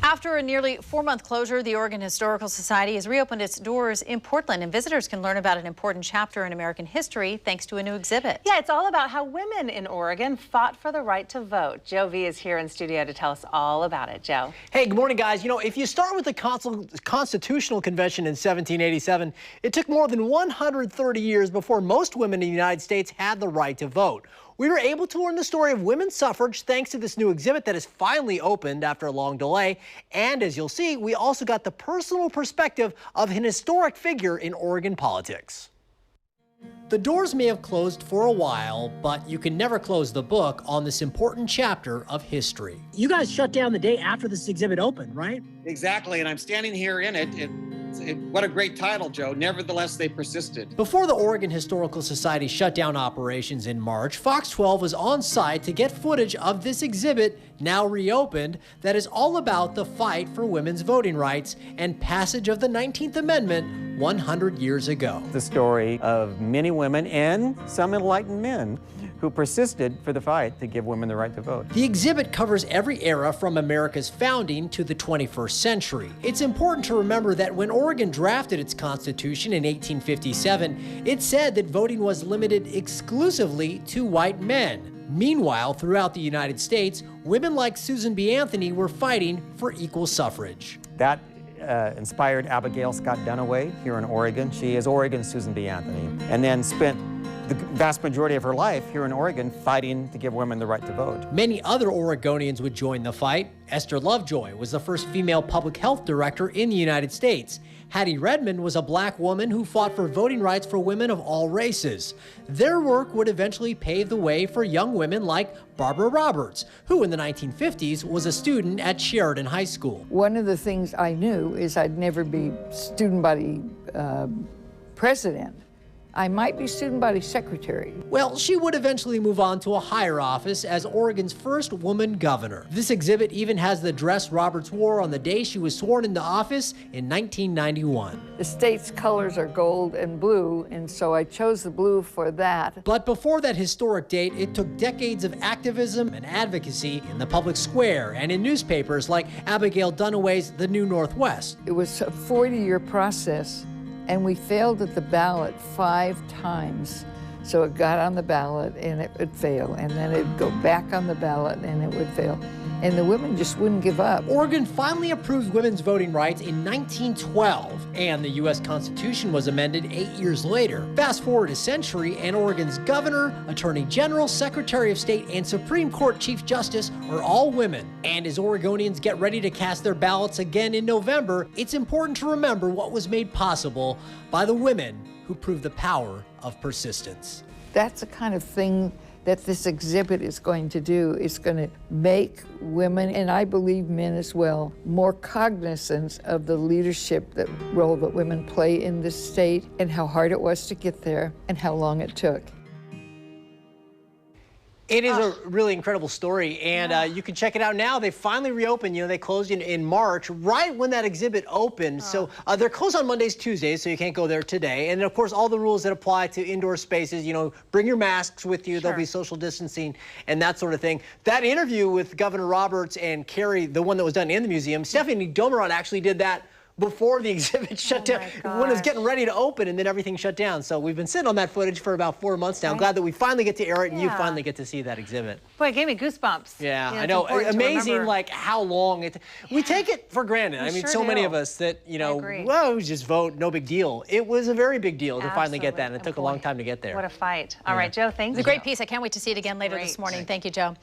After a nearly 4-month closure, the Oregon Historical Society has reopened its doors in Portland, and visitors can learn about an important chapter in American history thanks to a new exhibit. Yeah, it's all about how women in Oregon fought for the right to vote. Joe V is here in studio to tell us all about it. Joe. Hey, good morning, guys. You know, if you start with the Constitutional Convention in 1787, it took more than 130 years before most women in the United States had the right to vote. We were able to learn the story of women's suffrage thanks to this new exhibit that is finally opened after a long delay. And as you'll see, we also got the personal perspective of an historic figure in Oregon politics. The doors may have closed for a while, but you can never close the book on this important chapter of history. You guys shut down the day after this exhibit opened, right? Exactly, and I'm standing here in it. What a great title, Joe. Nevertheless, they persisted. Before the Oregon Historical Society shut down operations in March, Fox 12 was on site to get footage of this exhibit, now reopened, that is all about the fight for women's voting rights and passage of the 19th Amendment 100 years ago. The story of many women and some enlightened men who persisted for the fight to give women the right to vote. The exhibit covers every era from America's founding to the 21st century. It's important to remember that when Oregon drafted its constitution in 1857, it said that voting was limited exclusively to white men. Meanwhile, throughout the United States, women like Susan B. Anthony were fighting for equal suffrage. That inspired Abigail Scott Duniway here in Oregon. She is Oregon's Susan B. Anthony, and then spent the vast majority of her life here in Oregon fighting to give women the right to vote. Many other Oregonians would join the fight. Esther Lovejoy was the first female public health director in the United States. Hattie Redmond was a black woman who fought for voting rights for women of all races. Their work would eventually pave the way for young women like Barbara Roberts, who in the 1950s was a student at Sheridan High School. One of the things I knew is I'd never be student body president. I might be student body secretary. Well, she would eventually move on to a higher office as Oregon's first woman governor. This exhibit even has the dress Roberts wore on the day she was sworn into office in 1991. The state's colors are gold and blue, and so I chose the blue for that. But before that historic date, it took decades of activism and advocacy in the public square and in newspapers like Abigail Duniway's The New Northwest. It was a 40-year process, and we failed at the ballot 5 times. So it got on the ballot and it would fail, and then it'd go back on the ballot and it would fail. And the women just wouldn't give up. Oregon finally approved women's voting rights in 1912, and the U.S. Constitution was amended 8 years later. Fast forward a century, and Oregon's governor, attorney general, secretary of state, and Supreme Court chief justice are all women. And as Oregonians get ready to cast their ballots again in November, it's important to remember what was made possible by the women who proved the power of persistence. That's the kind of thing that this exhibit is going to do. It's going to make women, and I believe men as well, more cognizant of the leadership role that women play in this state, and how hard it was to get there and how long it took. It is a really incredible story, and you can check it out now. They finally reopened. You know, they closed in March, right when that exhibit opened. So they're closed on Mondays, Tuesdays, so you can't go there today. And of course, all the rules that apply to indoor spaces, you know, bring your masks with you. There'll be social distancing and that sort of thing. That interview with Governor Roberts and Carrie, the one that was done in the museum, Stephanie Domeron actually did that before the exhibit shut down, when it was getting ready to open, and then everything shut down. So we've been sitting on that footage for about 4 months now. I'm glad that we finally get to air it, and you finally get to see that exhibit. Boy, it gave me goosebumps. Yeah, you know, I know. Amazing, like how long it. We take it for granted. I mean, so many of us that, you know, well, we just vote, no big deal. It was a very big deal to finally get that, and it took a long time to get there. What a fight. All right, Joe, thanks. It's a great piece. I can't wait to see it again later this morning. Thank you, Joe.